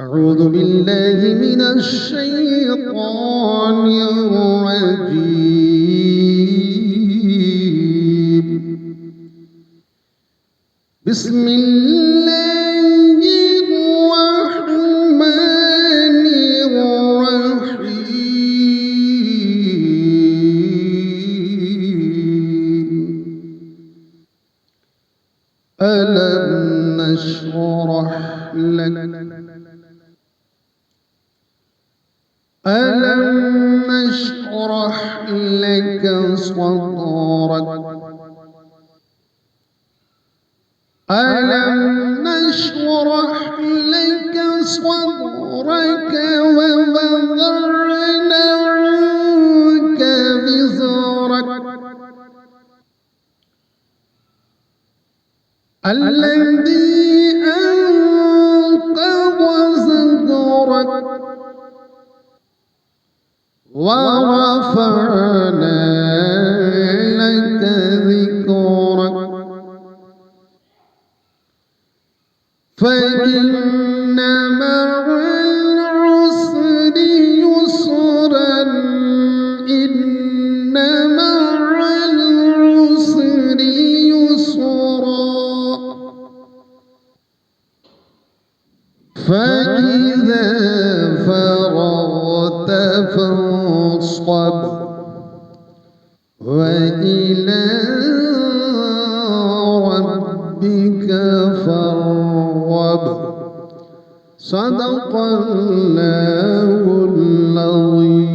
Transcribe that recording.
أعوذ بالله من الشيطان الرجيم. بسم الله الرحمن الرحيم. ألم نشرح لك صدرك. ألم نشرح لك صدرك ووضعنا عنك وزرك الذي أنقض ظهرك ورفعنا لك ذكرك فإن مع العسر يسرا إن مع العسر يسرا فإذا فرغت فانصب وإلى ربك فارغب. صدق الله العظيم.